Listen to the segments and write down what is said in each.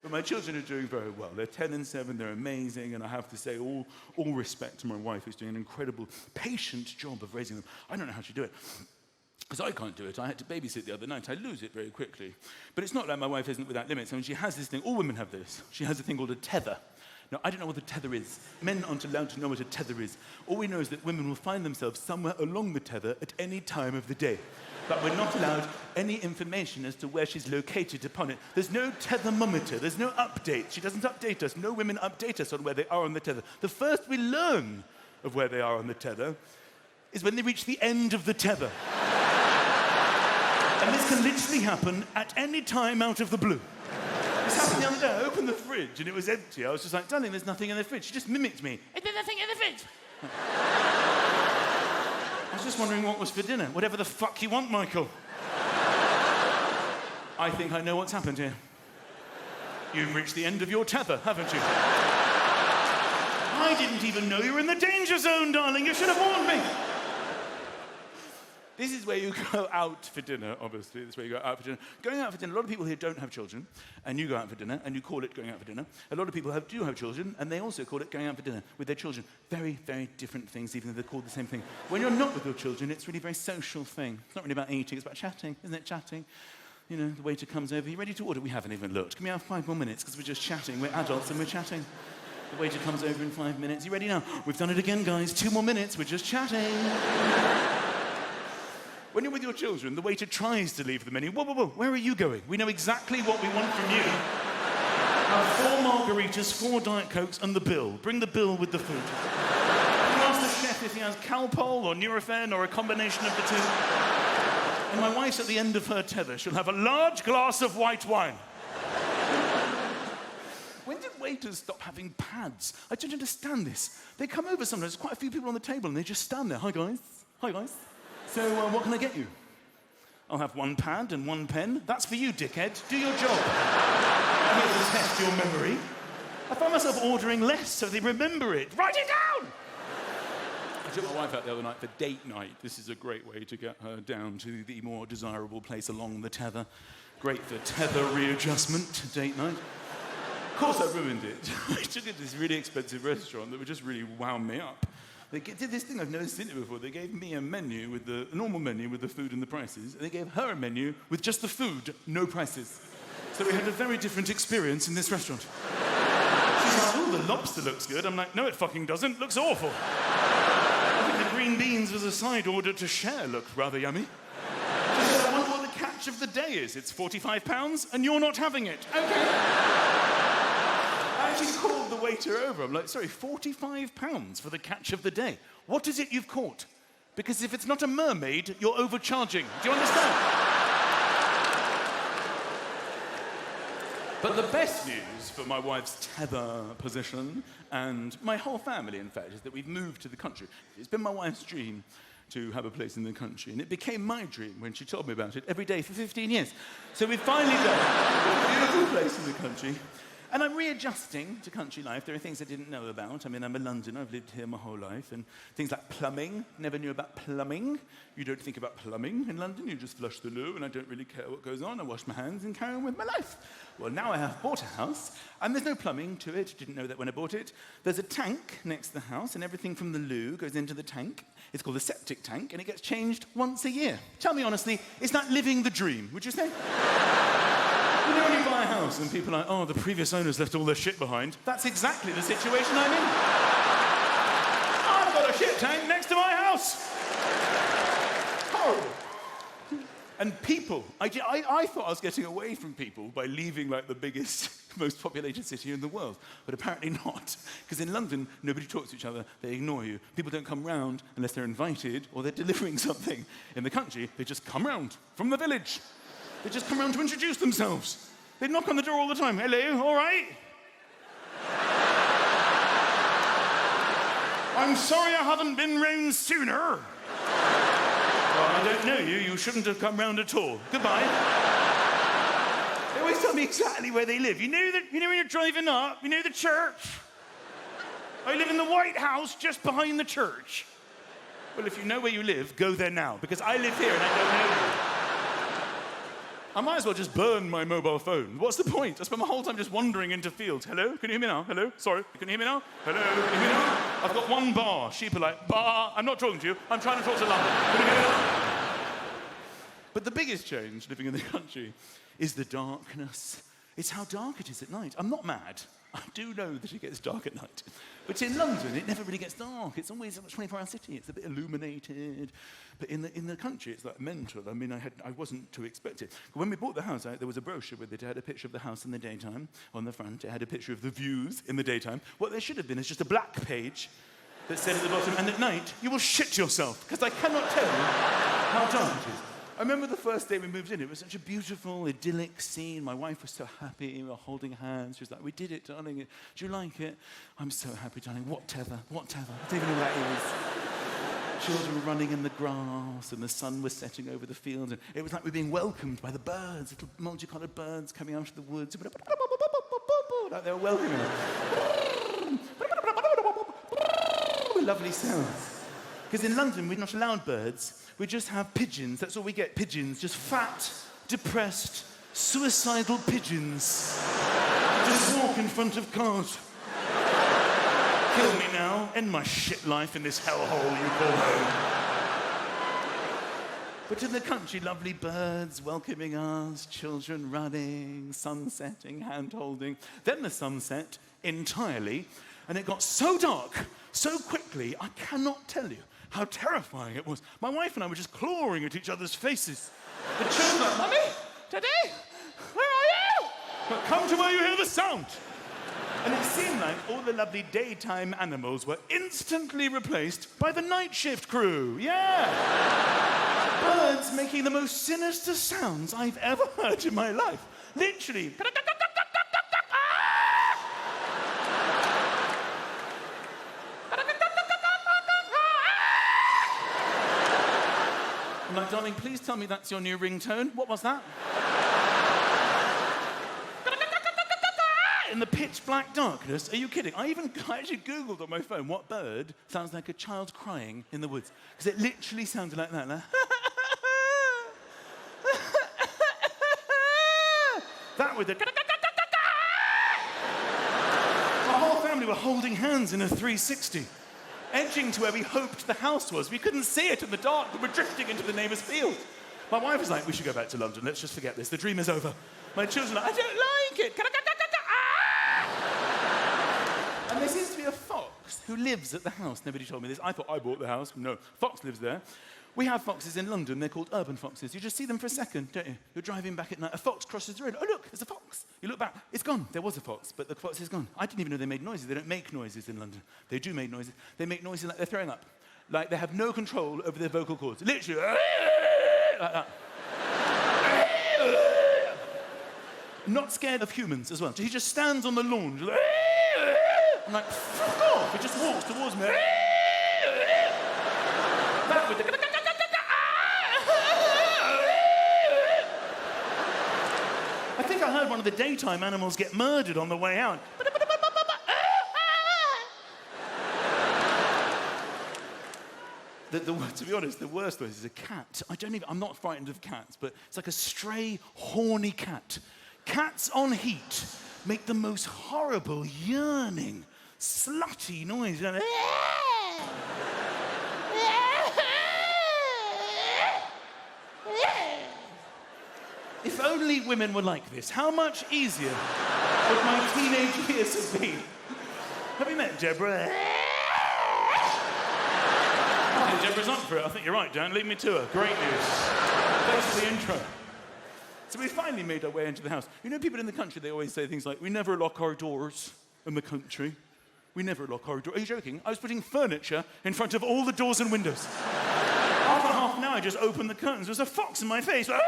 But my children are doing very well. They're 10 and 7, they're amazing, and I have to say all respect to my wife, who's doing an incredible, patient job of raising them. I don't know how she do it, because I can't do it. I had to babysit the other night. I lose it very quickly. But it's not like my wife isn't without limits. I mean, she has this thing, all women have this. She has a thing called a tether. Now, I don't know what a tether is. Men aren't allowed to know what a tether is. All we know is that women will find themselves somewhere along the tether at any time of the day. But we're not allowed any information as to where she's located upon it. There's no tethermometer, there's no update. She doesn't update us. No women update us on where they are on the tether. The first we learn of where they are on the tether is when they reach the end of the tether. And this can literally happen at any time out of the blue. This happened the other day. I opened the fridge and it was empty. I was just like, darling, there's nothing in the fridge. She just mimicked me. There's nothing in the fridge. I was just wondering what was for dinner. Whatever the fuck you want, Michael. I think I know what's happened here. You've reached the end of your tether, haven't you? I didn't even know you were in the danger zone, darling. You should have warned me. This is where you go out for dinner, obviously. This is where you go out for dinner. Going out for dinner, a lot of people here don't have children, and you go out for dinner, and you call it going out for dinner. A lot of people do have children, and they also call it going out for dinner with their children. Very, very different things, even though they're called the same thing. When you're not with your children, it's really a very social thing. It's not really about eating, it's about chatting, isn't it? Chatting. You know, the waiter comes over, you ready to order? We haven't even looked. Can we have 5 more minutes? Because we're just chatting. We're adults and we're chatting. The waiter comes over in 5 minutes. You ready now? We've done it again, guys. 2 more minutes. We're just chatting. When you're with your children, the waiter tries to leave the menu. Whoa, whoa, whoa, where are you going? We know exactly what we want from you. Have 4 margaritas, 4 Diet Cokes, and the bill. Bring the bill with the food. You ask the chef if he has Calpol or Nurofen or a combination of the two. And my wife's at the end of her tether. She'll have a large glass of white wine. When did waiters stop having pads? I don't understand this. They come over sometimes, there's quite a few people on the table, and they just stand there. Hi, guys. Hi, guys. So, what can I get you? I'll have 1 pad and 1 pen. That's for you, dickhead. Do your job. I'm here to test your memory. I find myself ordering less so they remember it. Write it down! I took my wife out the other night for date night. This is a great way to get her down to the more desirable place along the tether. Great for tether readjustment, date night. Of course I ruined it. I took her to this really expensive restaurant that would just really wound me up. They did this thing I've never seen it before. They gave me a menu with a normal menu with the food and the prices, and they gave her a menu with just the food, no prices. So we had a very different experience in this restaurant. She's like, oh, the lobster looks good. I'm like, no, it fucking doesn't. Looks awful. I think the green beans as a side order to share look rather yummy. She said, I wonder what the catch of the day is. It's £45, and you're not having it. Okay. I actually called the waiter over. I'm like, sorry, £45 for the catch of the day. What is it you've caught? Because if it's not a mermaid, you're overcharging. Do you understand? But the best news for my wife's tether position, and my whole family, in fact, is that we've moved to the country. It's been my wife's dream to have a place in the country, and it became my dream when she told me about it every day for 15 years. So we've finally done a beautiful place in the country. And I'm readjusting to country life. There are things I didn't know about. I mean, I'm a Londoner. I've lived here my whole life. And things like plumbing. Never knew about plumbing. You don't think about plumbing in London. You just flush the loo, and I don't really care what goes on. I wash my hands and carry on with my life. Well, now I have bought a house, and there's no plumbing to it. Didn't know that when I bought it. There's a tank next to the house, and everything from the loo goes into the tank. It's called a septic tank, and it gets changed once a year. Tell me honestly, it's like living the dream, would you say? You know when you buy a house and people are like, oh, the previous owners left all their shit behind? That's exactly the situation I'm in. I've got a shit tank next to my house. Horrible. And people, I thought I was getting away from people by leaving like the biggest, most populated city in the world, but apparently not. Because in London, nobody talks to each other, they ignore you. People don't come round unless they're invited or they're delivering something. In the country, they just come round from the village. They just come around to introduce themselves. They knock on the door all the time. Hello, all right? I'm sorry I haven't been round sooner. Well, I don't know you. You shouldn't have come round at all. Goodbye. They always tell me exactly where they live. You know when you're driving up, you know the church? I live in the White House just behind the church. Well, if you know where you live, go there now, because I live here and I don't know you. I might as well just burn my mobile phone. What's the point? I spent my whole time just wandering into fields. Hello? Can you hear me now? Hello? Sorry, can you hear me now? Hello? Can you hear me now? I've got one bar. Sheep are like, bar. I'm not talking to you. I'm trying to talk to London. Can you hear me now? But the biggest change living in the country is the darkness. It's how dark it is at night. I'm not mad. I do know that it gets dark at night. But in London, it never really gets dark. It's always a 24-hour city. It's a bit illuminated. But in the country, it's like mental. I mean, I wasn't to expect it. But when we bought the house, there was a brochure with it. It had a picture of the house in the daytime on the front. It had a picture of the views in the daytime. What there should have been is just a black page that said at the bottom, and at night, you will shit yourself, because I cannot tell you how dark it is. I remember the first day we moved in. It was such a beautiful, idyllic scene. My wife was so happy. We were holding hands. She was like, we did it, darling. Do you like it? I'm so happy, darling. What tether? What tether? I don't even know what that is. Children were running in the grass, and the sun was setting over the fields. And it was like we were being welcomed by the birds, little multicolored birds coming out of the woods. Like they were welcoming us. Lovely sounds. Because in London, we're not allowed birds. We just have pigeons. That's all we get, pigeons. Just fat, depressed, suicidal pigeons. Just walk in front of cars. Kill me now. End my shit life in this hellhole you call home. But in the country, lovely birds welcoming us, children running, sun setting, hand-holding. Then the sun set entirely, and it got so dark, so quickly, I cannot tell you how terrifying it was. My wife and I were just clawing at each other's faces. The children were like, Mummy, Daddy, where are you? But come to where you hear the sound. And it seemed like all the lovely daytime animals were instantly replaced by the night shift crew. Yeah. Birds making the most sinister sounds I've ever heard in my life. Literally. I'm like, darling, please tell me that's your new ringtone. What was that? In the pitch black darkness. Are you kidding? I actually Googled on my phone what bird sounds like a child crying in the woods. Because it literally sounded like that. Like, that with the... Our whole family were holding hands in a 360. Edging to where we hoped the house was. We couldn't see it in the dark, but we're drifting into the neighbour's field. My wife was like, we should go back to London. Let's just forget this. The dream is over. My children are like, I don't like it. And there seems to be a fox who lives at the house. Nobody told me this. I thought I bought the house. No, fox lives there. We have foxes in London. They're called urban foxes. You just see them for a second, don't you? You're driving back at night. A fox crosses the road. Oh, look, there's a fox. You look back. It's gone. There was a fox, but the fox is gone. I didn't even know they made noises. They don't make noises in London. They do make noises. They make noises like they're throwing up. Like they have no control over their vocal cords. Literally, like that. Not scared of humans as well. He just stands on the lawn. Just like, I'm like, fuck off. He just walks towards me. That with the... I think I heard one of the daytime animals get murdered on the way out. To be honest, the worst noise is a cat. I'm not frightened of cats, but it's like a stray, horny cat. Cats on heat make the most horrible, yearning, slutty noise. If only women were like this, how much easier would my teenage years have been? Have you met Deborah? I think Deborah's up for it. I think you're right, Dan. Leave me to her. Great news. Thanks for the intro. So we finally made our way into the house. You know, people in the country, they always say things like, we never lock our doors in the country. We never lock our doors. Are you joking? I was putting furniture in front of all the doors and windows. After half an hour, I just opened the curtains. There was a fox in my face. I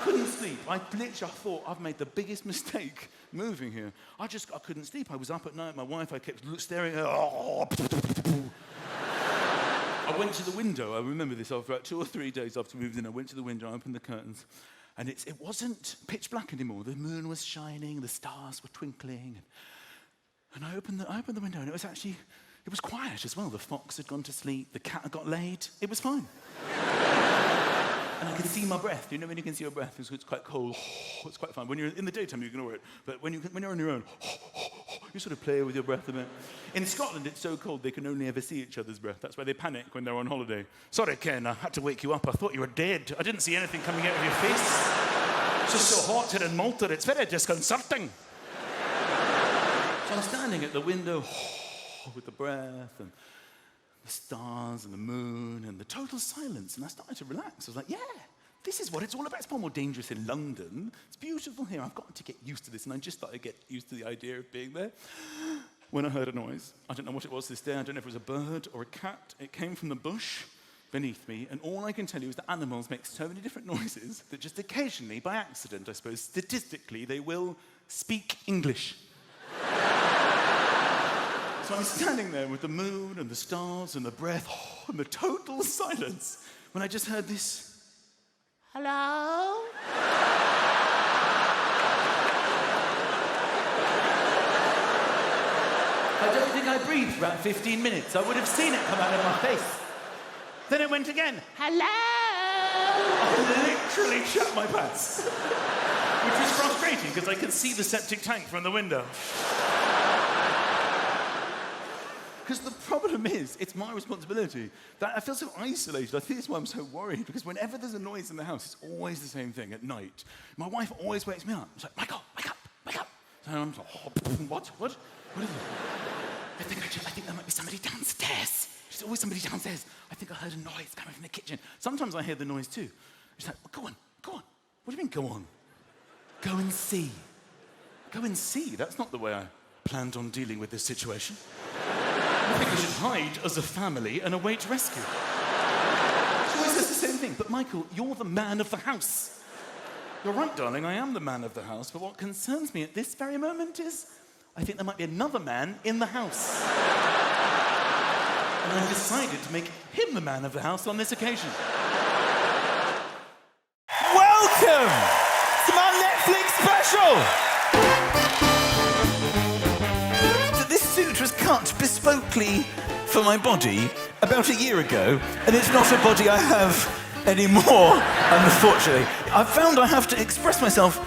couldn't sleep. I thought I've made the biggest mistake moving here. I couldn't sleep. I was up at night. My wife, I kept staring at her. I went to the window. I remember this after about 2 or 3 days after we moved in. I went to the window, I opened the curtains, and it wasn't pitch black anymore. The moon was shining, the stars were twinkling. And I opened the window, and it was quiet as well. The fox had gone to sleep. The cat had got laid. It was fine. And I can see my breath. You know when you can see your breath? It's quite cold. It's quite fun. When you're in the daytime, you ignore it. But when you're on your own, you sort of play with your breath a bit. In Scotland, it's so cold they can only ever see each other's breath. That's why they panic when they're on holiday. Sorry, Ken, I had to wake you up. I thought you were dead. I didn't see anything coming out of your face. It's just so hot here in Malta. It's very disconcerting. So I'm standing at the window with the breath and the stars and the moon and the total silence, and I started to relax. I was like, yeah, this is what it's all about. It's far more dangerous in London. It's beautiful here. I've got to get used to this, and I just started to get used to the idea of being there. When I heard a noise, I don't know what it was this day. I don't know if it was a bird or a cat. It came from the bush beneath me, and all I can tell you is that animals make so many different noises that just occasionally, by accident, I suppose, statistically, they will speak English. So I'm standing there with the moon and the stars and the breath and the total silence when I just heard this. Hello? I don't think I breathed for about 15 minutes. I would have seen it come out of my face. Then it went again. Hello? I literally shut my pants. Which was frustrating because I could see the septic tank from the window. Because the problem is, it's my responsibility. That I feel so isolated. I think that's why I'm so worried, because whenever there's a noise in the house, it's always the same thing at night. My wife always wakes me up. She's like, Michael, wake up, wake up. So I'm like, what? What is it? I think there might be somebody downstairs. There's always somebody downstairs. I think I heard a noise coming from the kitchen. Sometimes I hear the noise too. She's like, well, go on. What do you mean, go on? Go and see. Go and see? That's not the way I planned on dealing with this situation. I think we should hide as a family and await rescue. She always says the same thing. But Michael, you're the man of the house. You're right, darling, I am the man of the house. But what concerns me at this very moment is I think there might be another man in the house. And I've decided to make him the man of the house on this occasion. Welcome to my Netflix special! Was cut bespokely for my body about a year ago, and it's not a body I have anymore, unfortunately. I've found I have to express myself,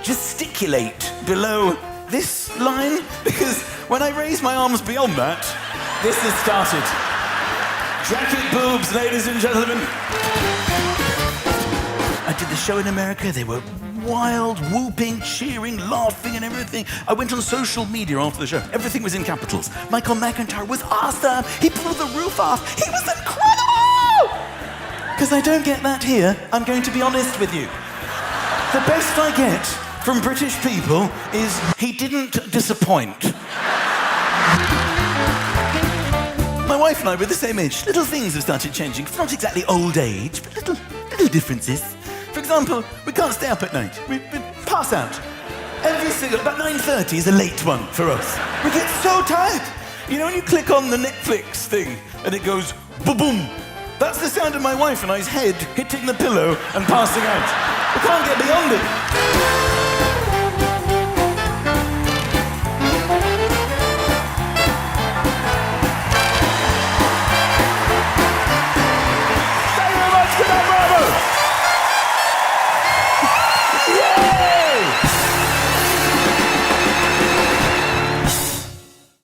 gesticulate below this line, because when I raise my arms beyond that, this has started. Jacket boobs, ladies and gentlemen. I did the show in America. They were wild, whooping, cheering, laughing and everything. I went on social media after the show. Everything was in capitals. Michael McIntyre was awesome. He blew the roof off. He was incredible! Because I don't get that here, I'm going to be honest with you. The best I get from British people is, he didn't disappoint. My wife and I were the same age. Little things have started changing. Not exactly old age, but little differences. For example, we can't stay up at night. We pass out. Every single, about 9:30 is a late one for us. We get so tired. You know when you click on the Netflix thing and it goes boom? That's the sound of my wife and I's head hitting the pillow and passing out. We can't get beyond it.